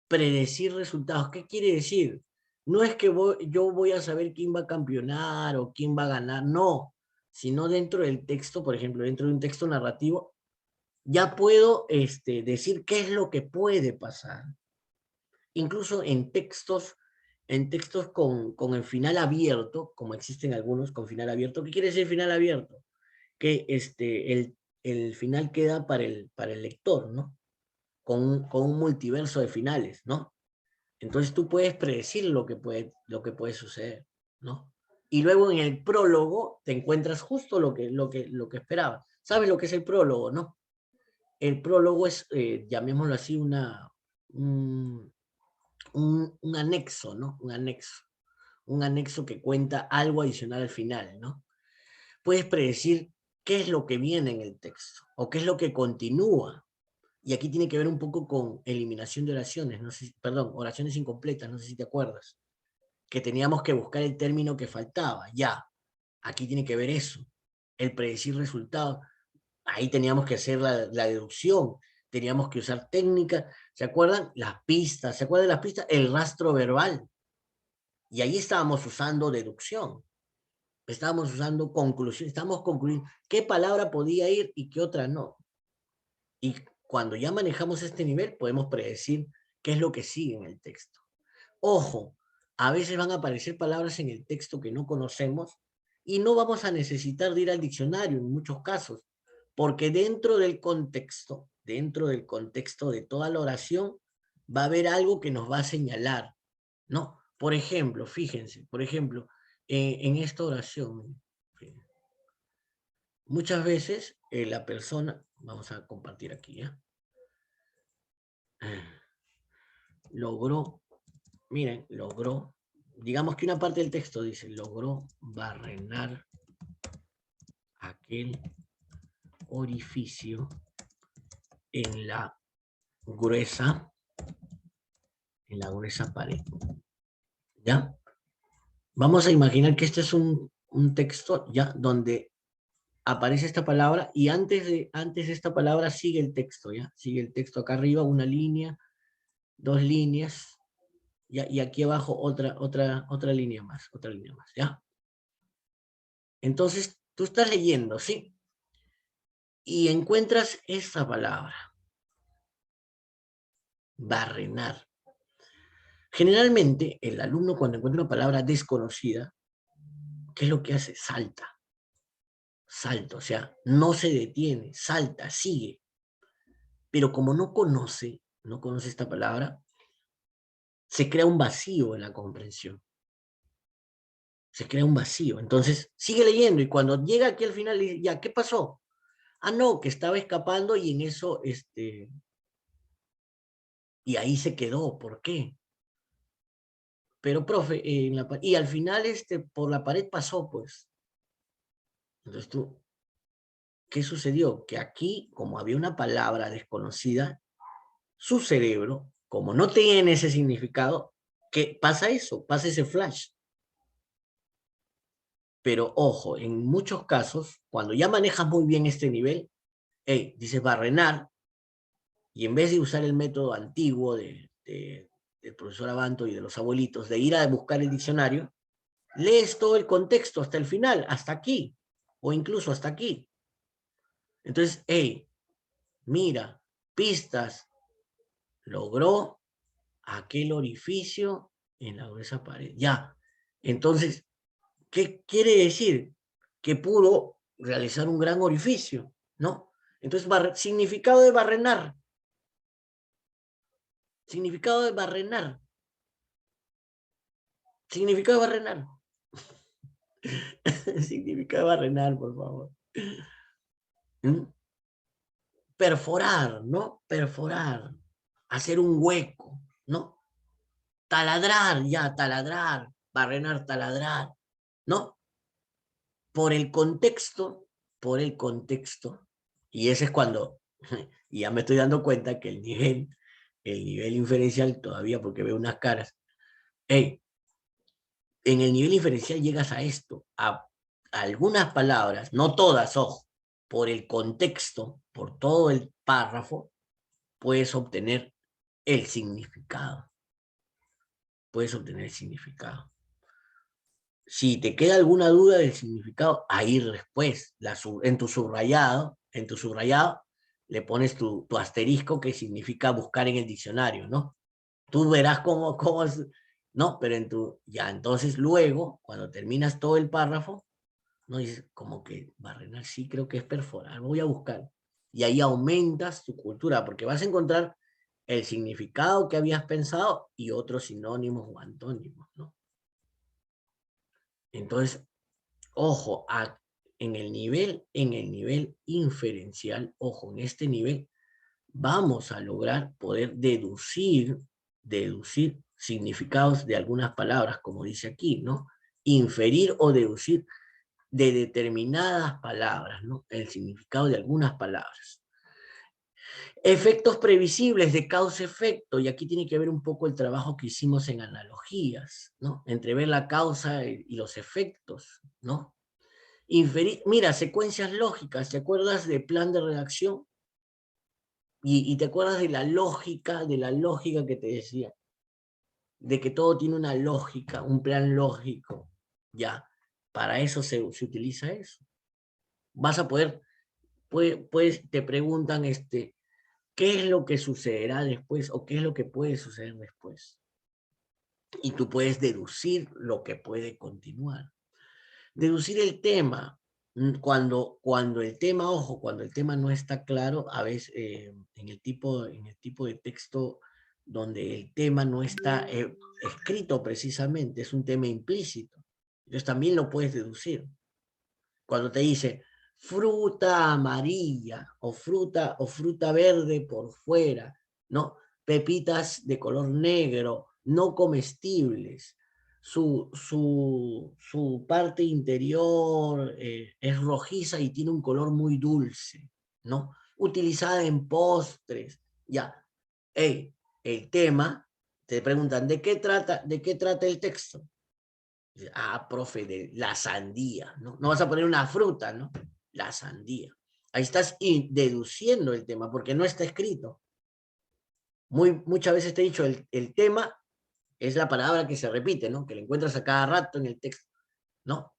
predecir resultados. ¿Qué quiere decir? No es que yo voy a saber quién va a campeonar o quién va a ganar, no, sino dentro del texto, por ejemplo, dentro de un texto narrativo, ya puedo decir qué es lo que puede pasar. Incluso en textos con el final abierto, como existen algunos con final abierto. ¿Qué quiere decir final abierto? que el final queda para el lector, ¿no? Con un multiverso de finales, ¿no? Entonces tú puedes predecir lo que puede suceder, ¿no? Y luego en el prólogo te encuentras justo lo que esperabas. ¿Sabes lo que es el prólogo, no? El prólogo es, llamémoslo así, un, un anexo, ¿no? Un anexo. Un anexo que cuenta algo adicional al final, ¿no? Puedes predecir qué es lo que viene en el texto o qué es lo que continúa. Y aquí tiene que ver un poco con eliminación de oraciones, no sé, perdón, oraciones incompletas, no sé si te acuerdas, que teníamos que buscar el término que faltaba. Ya, aquí tiene que ver eso, el predecir resultados. Ahí teníamos que hacer la deducción, teníamos que usar técnicas, ¿se acuerdan? Las pistas, ¿se acuerdan de las pistas? El rastro verbal. Y ahí estábamos usando deducción, estábamos usando conclusión, estábamos concluyendo qué palabra podía ir y qué otra no. Y cuando ya manejamos este nivel, podemos predecir qué es lo que sigue en el texto. Ojo, a veces van a aparecer palabras en el texto que no conocemos y no vamos a necesitar de ir al diccionario en muchos casos, porque dentro del contexto de toda la oración, va a haber algo que nos va a señalar, ¿no? Por ejemplo, fíjense, por ejemplo, en esta oración, muchas veces la persona, vamos a compartir aquí, ¿ya? Logró, miren, logró, digamos que una parte del texto dice, logró barrenar aquel orificio en la gruesa, pared. ¿Ya? Vamos a imaginar que este es un texto, ¿ya? Donde aparece esta palabra y antes de esta palabra sigue el texto, ¿ya? Sigue el texto acá arriba, una línea, dos líneas, ¿ya? Y aquí abajo otra línea más, ¿ya? Entonces, tú estás leyendo, ¿sí? Y encuentras esta palabra, barrenar. Generalmente, el alumno cuando encuentra una palabra desconocida, ¿qué es lo que hace? Salta, o sea, no se detiene, salta, sigue. Pero como no conoce esta palabra, se crea un vacío en la comprensión. Se crea un vacío. Entonces, sigue leyendo y cuando llega aquí al final, dice, ya, ¿qué pasó? Ah, no, que estaba escapando y en eso, y ahí se quedó. ¿Por qué? Pero, profe, y al final, por la pared pasó, pues. Entonces tú, ¿qué sucedió? Que aquí, como había una palabra desconocida, su cerebro, como no tiene ese significado, ¿qué pasa eso? Pasa ese flash. Pero ojo, en muchos casos, cuando ya manejas muy bien este nivel, hey, dices barrenar, y en vez de usar el método antiguo del profesor Abanto y de los abuelitos, de ir a buscar el diccionario, lees todo el contexto hasta el final, hasta aquí, o incluso hasta aquí. Entonces, hey, mira, pistas, logró aquel orificio en la gruesa pared. Ya, entonces, ¿qué quiere decir? Que pudo realizar un gran orificio, ¿no? Entonces, significado de barrenar. Significado de barrenar. Significado de barrenar. Significado de barrenar, por favor. ¿Mm? Perforar, ¿no? Perforar. Hacer un hueco, ¿no? Taladrar, ya, taladrar. Barrenar, taladrar, ¿no? Por el contexto, y ese es cuando, y ya me estoy dando cuenta que el nivel inferencial todavía, porque veo unas caras, hey, en el nivel inferencial llegas a esto, a algunas palabras, no todas, ojo, por el contexto, por todo el párrafo, puedes obtener el significado, puedes obtener el significado. Si te queda alguna duda del significado, ahí después, en tu subrayado, le pones tu asterisco que significa buscar en el diccionario, ¿no? Tú verás cómo es, ¿no? Pero ya, entonces luego, cuando terminas todo el párrafo, ¿no? Dices, como que barrenar, sí, creo que es perforar, voy a buscar. Y ahí aumentas tu cultura, porque vas a encontrar el significado que habías pensado y otros sinónimos o antónimos, ¿no? Entonces, ojo, en el nivel inferencial, ojo, en este nivel vamos a lograr poder deducir significados de algunas palabras, como dice aquí, ¿no? Inferir o deducir de determinadas palabras, ¿no? El significado de algunas palabras. Efectos previsibles de causa-efecto, y aquí tiene que ver un poco el trabajo que hicimos en analogías, ¿no? Entre ver la causa y los efectos, ¿no? Inferir, mira, secuencias lógicas, ¿te acuerdas de plan de redacción? Y te acuerdas de la lógica que te decía, de que todo tiene una lógica, un plan lógico, ya, para eso se utiliza eso. Vas a poder, pues te preguntan, ¿qué es lo que sucederá después o qué es lo que puede suceder después? Y tú puedes deducir lo que puede continuar. Deducir el tema, cuando el tema, ojo, cuando el tema no está claro, a veces en el tipo de texto donde el tema no está escrito precisamente, es un tema implícito. Entonces también lo puedes deducir. Cuando te dice fruta amarilla o fruta verde por fuera, ¿no? Pepitas de color negro, no comestibles. Su parte interior es rojiza y tiene un color muy dulce, ¿no? Utilizada en postres, ya. Hey, el tema, te preguntan, ¿de qué trata el texto? Ah, profe, de la sandía, ¿no? No vas a poner una fruta, ¿no? La sandía. Ahí estás deduciendo el tema, porque no está escrito. Muchas veces te he dicho, el tema es la palabra que se repite, ¿no? Que la encuentras a cada rato en el texto, ¿no?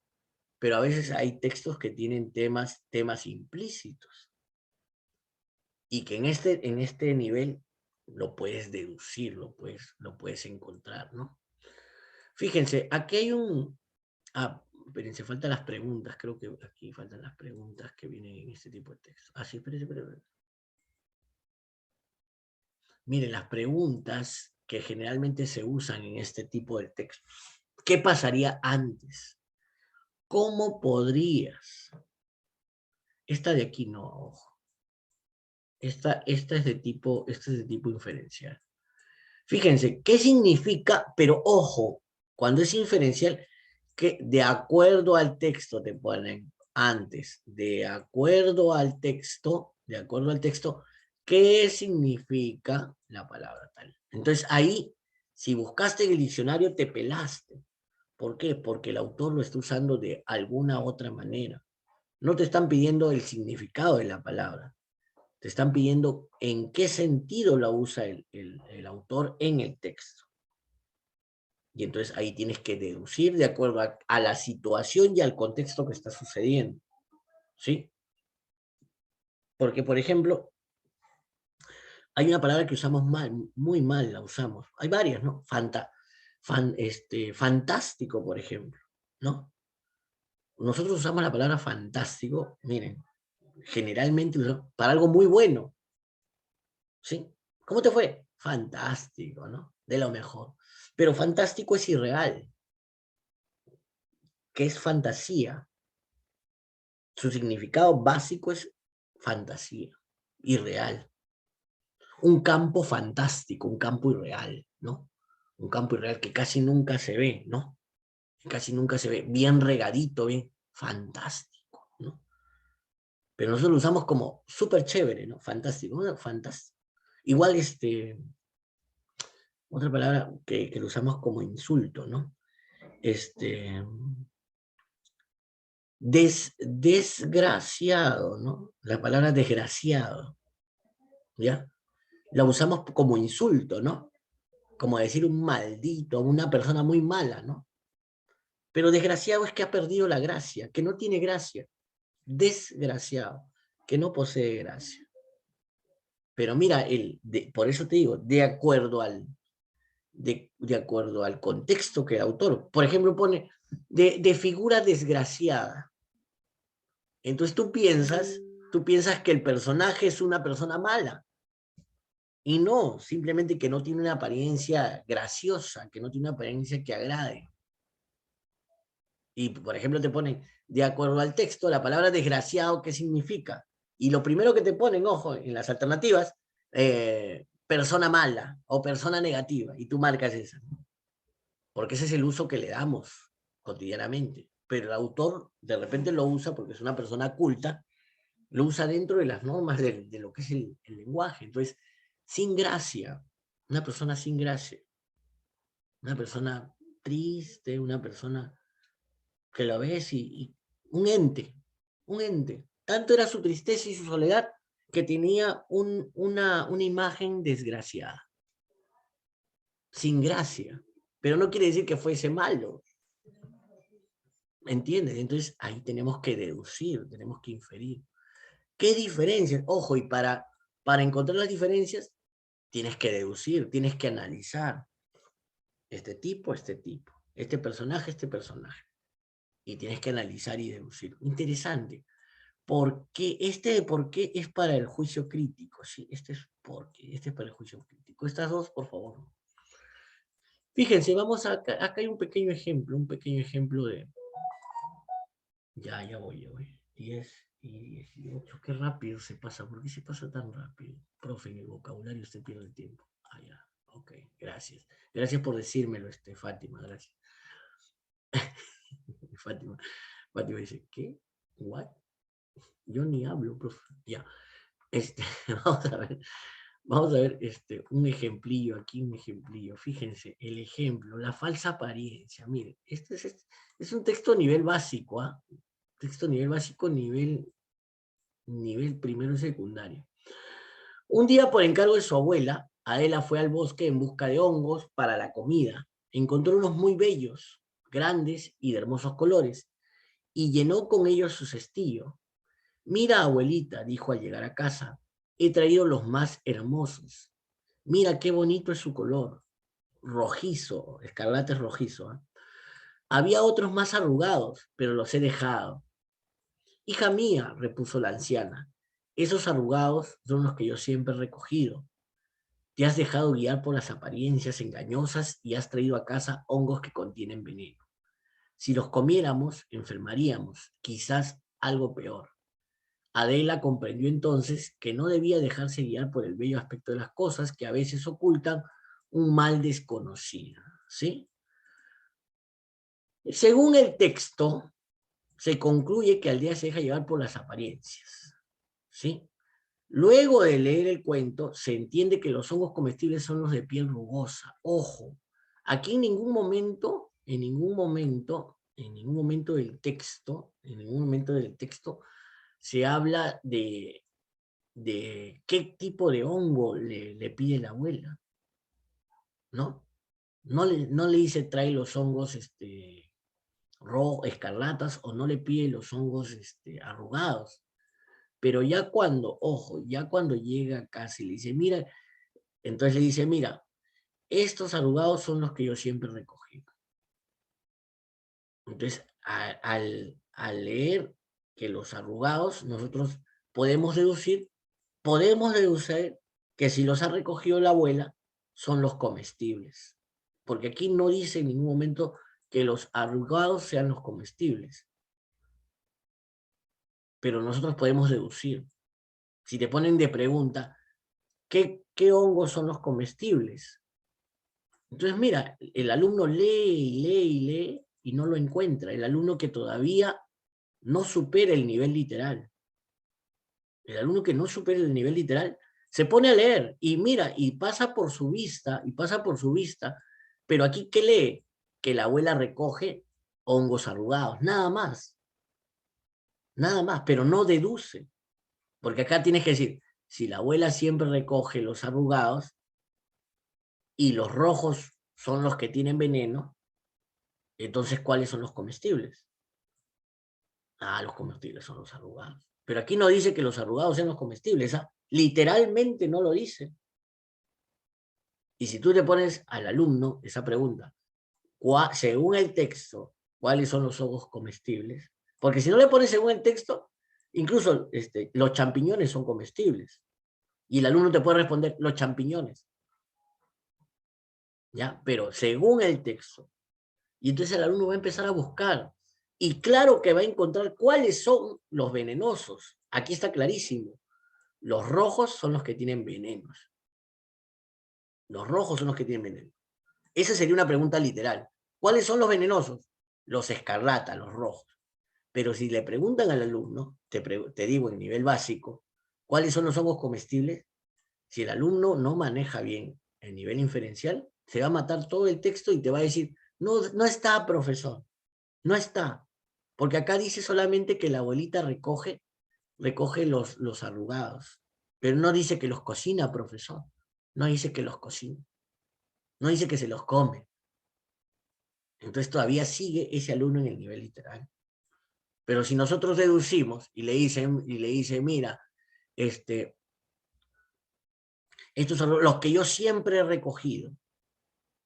Pero a veces hay textos que tienen temas implícitos. Y que en este nivel lo puedes deducir, lo puedes encontrar, ¿no? Fíjense, aquí hay un... Ah, espérense, faltan las preguntas. Creo que aquí faltan las preguntas que vienen en este tipo de texto. Ah, sí, espérense. Miren, las preguntas que generalmente se usan en este tipo de texto. ¿Qué pasaría antes? ¿Cómo podrías? Esta de aquí no, ojo. Esta es de tipo inferencial. Fíjense, ¿qué significa? Pero ojo, cuando es inferencial, que de acuerdo al texto te ponen antes, de acuerdo al texto, ¿qué significa la palabra tal? Entonces ahí, si buscaste en el diccionario, te pelaste. ¿Por qué? Porque el autor lo está usando de alguna otra manera. No te están pidiendo el significado de la palabra, te están pidiendo en qué sentido la usa el autor en el texto. Y entonces ahí tienes que deducir de acuerdo a la situación y al contexto que está sucediendo. ¿Sí? Porque, por ejemplo, hay una palabra que usamos mal, muy mal la usamos. Hay varias, ¿no? Fantástico, por ejemplo, ¿no? Nosotros usamos la palabra fantástico, miren, generalmente para algo muy bueno. ¿Sí? ¿Cómo te fue? Fantástico, ¿no? De lo mejor. Pero fantástico es irreal. ¿Qué es fantasía? Su significado básico es fantasía, irreal. Un campo fantástico, un campo irreal, ¿no? Un campo irreal que casi nunca se ve, ¿no? Casi nunca se ve, bien regadito, bien fantástico, ¿no? Pero nosotros lo usamos como súper chévere, ¿no? Fantástico, ¿no? Fantástico. Igual, otra palabra que lo usamos como insulto, ¿no? Desgraciado, ¿no? La palabra desgraciado, ¿ya? La usamos como insulto, ¿no? Como decir un maldito, una persona muy mala, ¿no? Pero desgraciado es que ha perdido la gracia, que no tiene gracia. Desgraciado, que no posee gracia. Pero mira, por eso te digo, de acuerdo al contexto que el autor, por ejemplo, pone de figura desgraciada. Entonces tú piensas que el personaje es una persona mala. Y no, simplemente que no tiene una apariencia graciosa, que no tiene una apariencia que agrade. Y, por ejemplo, te ponen, de acuerdo al texto, la palabra desgraciado, ¿qué significa? Y lo primero que te ponen, ojo, en las alternativas, persona mala o persona negativa, y tú marcas esa. Porque ese es el uso que le damos cotidianamente. Pero el autor de repente lo usa porque es una persona culta, lo usa dentro de las normas de lo que es el lenguaje. Entonces, sin gracia, una persona sin gracia, una persona triste, una persona que lo ves y un ente, un ente. Tanto era su tristeza y su soledad que tenía una imagen desgraciada, sin gracia. Pero no quiere decir que fuese malo, ¿entiendes? Entonces ahí tenemos que deducir, tenemos que inferir. ¿Qué diferencias? Ojo, y para encontrar las diferencias, tienes que deducir, tienes que analizar. Este tipo, este personaje. Y tienes que analizar y deducir. Interesante. ¿Por qué es para el juicio crítico? Sí, este es para el juicio crítico. Estas dos, por favor. Fíjense, acá hay un pequeño ejemplo de... Ya voy. 10 y 18, qué rápido se pasa. ¿Por qué se pasa tan rápido? Profe, en el vocabulario usted pierde el tiempo. Ya, ok, gracias. Gracias por decírmelo, Fátima, gracias. Fátima dice, ¿qué? ¿What? Yo ni hablo, profe. Ya. Vamos a ver. Vamos a ver un ejemplillo aquí, un ejemplillo. Fíjense, el ejemplo, la falsa apariencia. Miren, es un texto nivel básico, ¿ah? Texto nivel básico, nivel primero y secundario. Un día, por encargo de su abuela, Adela fue al bosque en busca de hongos para la comida. Encontró unos muy bellos, grandes y de hermosos colores, y llenó con ellos su cestillo. Mira, abuelita, dijo al llegar a casa, he traído los más hermosos. Mira qué bonito es su color, rojizo, escarlata es rojizo. ¿Eh? Había otros más arrugados, pero los he dejado. Hija mía, repuso la anciana, esos arrugados son los que yo siempre he recogido. Te has dejado guiar por las apariencias engañosas y has traído a casa hongos que contienen veneno. Si los comiéramos, enfermaríamos, quizás algo peor. Adela comprendió entonces que no debía dejarse guiar por el bello aspecto de las cosas que a veces ocultan un mal desconocido. ¿Sí? Según el texto, se concluye que Aldea se deja llevar por las apariencias. ¿Sí? Luego de leer el cuento, se entiende que los hongos comestibles son los de piel rugosa. Ojo, aquí en ningún momento del texto, se habla de qué tipo de hongo le pide la abuela, ¿no? No le dice trae los hongos escarlatas o no le pide los hongos arrugados. Pero ya cuando llega a casa y le dice, mira, entonces le dice, mira, estos arrugados son los que yo siempre recogí. Entonces, al leer que los arrugados, nosotros podemos deducir que si los ha recogido la abuela, son los comestibles. Porque aquí no dice en ningún momento que los arrugados sean los comestibles. Pero nosotros podemos deducir. Si te ponen de pregunta, ¿qué hongos son los comestibles? Entonces, mira, el alumno lee y no lo encuentra. El alumno que todavía no supera el nivel literal. El alumno que no supera el nivel literal se pone a leer y mira, y pasa por su vista, pero aquí, ¿qué lee? Que la abuela recoge hongos arrugados, nada más, pero no deduce, porque acá tienes que decir, si la abuela siempre recoge los arrugados y los rojos son los que tienen veneno, entonces, ¿cuáles son los comestibles? Los comestibles son los arrugados. Pero aquí no dice que los arrugados sean los comestibles, ¿ah? Literalmente no lo dice. Y si tú le pones al alumno esa pregunta, según el texto, ¿cuáles son los hongos comestibles? Porque si no le pones según el texto, Incluso los champiñones son comestibles. Y el alumno te puede responder los champiñones. ¿Ya? Pero según el texto. Y entonces el alumno va a empezar a buscar. Y claro que va a encontrar cuáles son los venenosos. Aquí está clarísimo. Los rojos son los que tienen venenos. Los rojos son los que tienen veneno. Esa sería una pregunta literal. ¿Cuáles son los venenosos? Los escarlata, los rojos. Pero si le preguntan al alumno, te digo en nivel básico, ¿cuáles son los hongos comestibles? Si el alumno no maneja bien el nivel inferencial, se va a matar todo el texto y te va a decir, no, no está, profesor, no está. Porque acá dice solamente que la abuelita recoge los arrugados, pero no dice que los cocina, profesor. No dice que los cocina. No dice que se los come. Entonces todavía sigue ese alumno en el nivel literal. Pero si nosotros deducimos y le dice, mira, estos son los que yo siempre he recogido,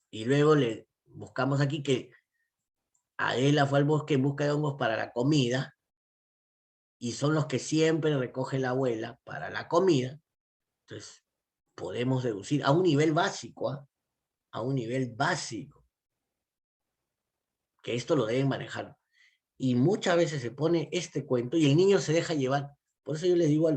y luego le buscamos aquí que Adela fue al bosque en busca de hongos para la comida, y son los que siempre recoge la abuela para la comida, entonces podemos deducir a un nivel básico, ¿eh? A un nivel básico, que esto lo deben manejar. Y muchas veces se pone este cuento y el niño se deja llevar. Por eso yo les digo a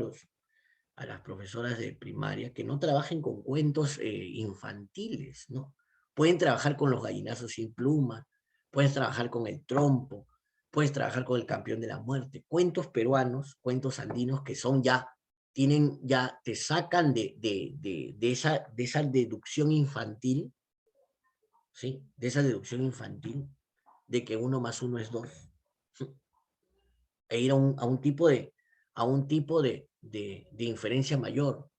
las profesoras de primaria que no trabajen con cuentos infantiles, ¿no? Pueden trabajar con los gallinazos sin pluma, puedes trabajar con el trompo, puedes trabajar con el campeón de la muerte, cuentos peruanos, cuentos andinos que son te sacan de esa deducción infantil, ¿sí? De esa deducción infantil de que 1 más 1 es 2, e ir a un tipo de inferencia mayor.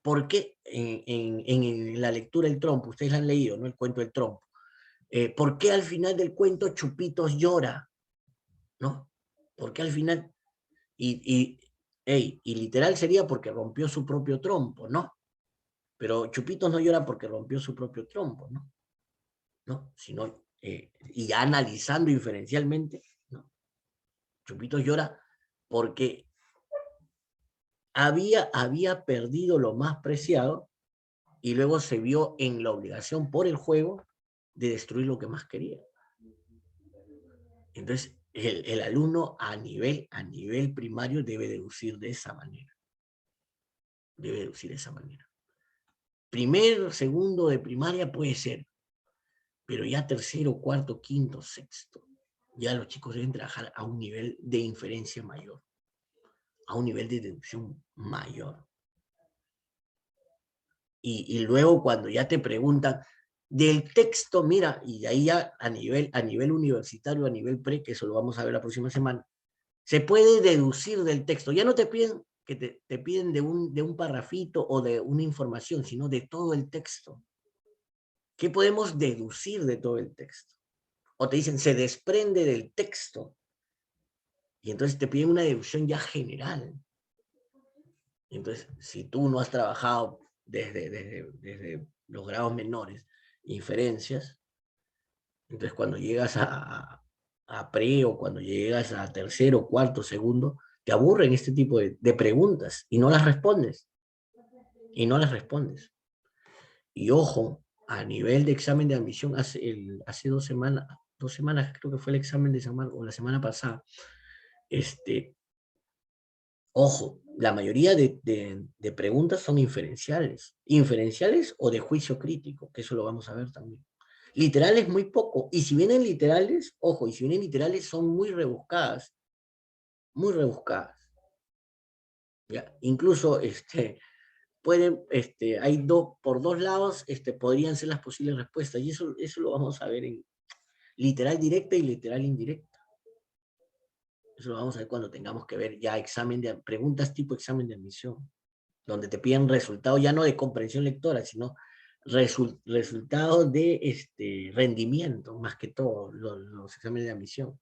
¿Por qué en la lectura del trompo, ustedes la han leído, ¿no? El cuento del trompo? ¿Por qué al final del cuento Chupitos llora? ¿No? ¿Por qué al final? Y literal sería porque rompió su propio trompo, ¿no? Pero Chupitos no llora porque rompió su propio trompo, ¿no? ¿No? Sino, y ya analizando inferencialmente, ¿no? Chupitos llora porque había perdido lo más preciado y luego se vio en la obligación por el juego de destruir lo que más quería. Entonces, el alumno a nivel primario debe deducir de esa manera. Debe deducir de esa manera. Primer, segundo de primaria puede ser, pero ya tercero, cuarto, quinto, sexto, ya los chicos deben trabajar a un nivel de inferencia mayor, a un nivel de deducción mayor. Y luego cuando ya te preguntan del texto, mira, y de ahí ya a nivel universitario, a nivel pre, que eso lo vamos a ver la próxima semana, se puede deducir del texto. Ya no te piden que te piden de un parrafito o de una información, sino de todo el texto. ¿Qué podemos deducir de todo el texto? O te dicen, se desprende del texto. Y entonces te piden una deducción ya general. Entonces, si tú no has trabajado desde los grados menores, inferencias, entonces cuando llegas a pre o cuando llegas a tercero, cuarto, segundo, te aburren este tipo de preguntas y no las respondes. Y no las respondes. Y ojo, a nivel de examen de admisión, hace 2 semanas creo que fue el examen de San Marcos, o la semana pasada, ojo, la mayoría de preguntas son inferenciales o de juicio crítico, que eso lo vamos a ver también. Literales muy poco, y si vienen literales, ojo, y si vienen literales son muy rebuscadas, muy rebuscadas. ¿Ya? Incluso hay por dos lados podrían ser las posibles respuestas, y eso lo vamos a ver en literal directa y literal indirecta. Eso lo vamos a ver cuando tengamos que ver ya preguntas tipo examen de admisión, donde te piden resultados ya no de comprensión lectora, sino resultados de rendimiento, más que todo, los exámenes de admisión.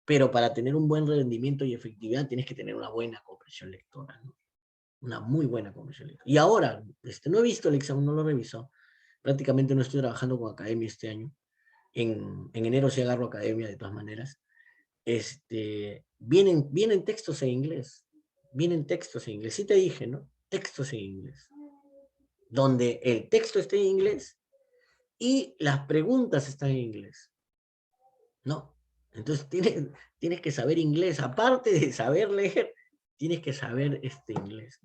Pero para tener un buen rendimiento y efectividad tienes que tener una buena comprensión lectora, ¿no? Una muy buena comprensión lectora. Y ahora, no he visto el examen, no lo he revisado. Prácticamente no estoy trabajando con academia este año. En enero sí agarro academia de todas maneras. vienen textos en inglés. Vienen textos en inglés. Sí te dije, ¿no? Textos en inglés. Donde el texto esté en inglés y las preguntas están en inglés, ¿no? Entonces tienes que saber inglés. Aparte de saber leer, tienes que saber inglés.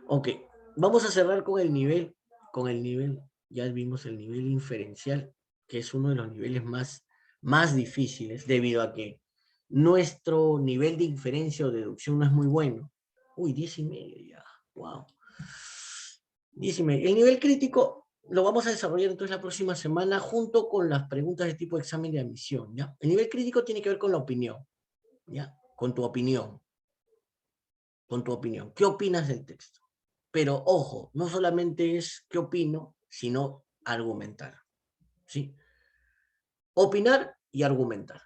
Ok, vamos a cerrar con el nivel, ya vimos el nivel inferencial, que es uno de los niveles más difíciles, debido a que nuestro nivel de inferencia o deducción no es muy bueno. Uy, 10:30 ya, wow. 10:30. El nivel crítico lo vamos a desarrollar entonces la próxima semana junto con las preguntas de tipo examen de admisión, ¿ya? El nivel crítico tiene que ver con la opinión, ¿ya? Con tu opinión. Con tu opinión. ¿Qué opinas del texto? Pero ojo, no solamente es qué opino, sino argumentar, ¿sí? Opinar y argumentar.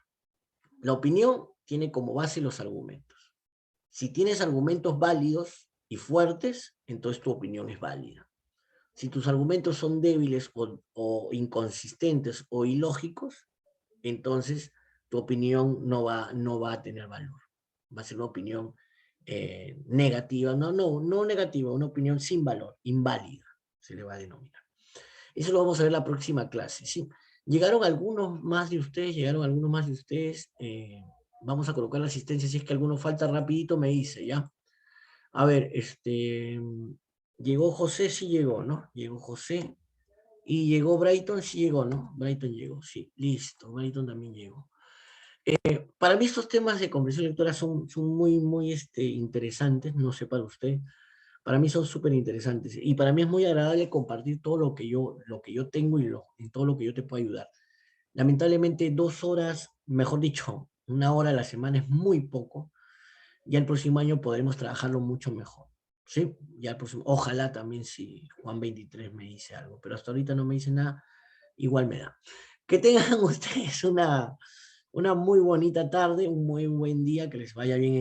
La opinión tiene como base los argumentos. Si tienes argumentos válidos y fuertes, entonces tu opinión es válida. Si tus argumentos son débiles o inconsistentes o ilógicos, entonces tu opinión no va a tener valor. Va a ser una opinión negativa, no negativa, una opinión sin valor, inválida, se le va a denominar. Eso lo vamos a ver en la próxima clase, ¿sí? Llegaron algunos más de ustedes, vamos a colocar la asistencia, si es que alguno falta rapidito me dice, ¿ya? A ver, llegó José, sí llegó, ¿no? Llegó José, y llegó Brighton, sí llegó, ¿no? Brighton llegó, sí, listo, Brighton también llegó. Para mí estos temas de comprensión lectora son muy interesantes, no sé para usted, para mí son súper interesantes y para mí es muy agradable compartir todo lo que yo tengo en todo lo que yo te puedo ayudar. Lamentablemente 2 horas, mejor dicho, 1 hora a la semana es muy poco, ya el próximo año podremos trabajarlo mucho mejor, ¿sí? Ya el próximo, ojalá también si Juan 23 me dice algo, pero hasta ahorita no me dice nada, igual me da. Que tengan ustedes una muy bonita tarde, un muy buen día, que les vaya bien.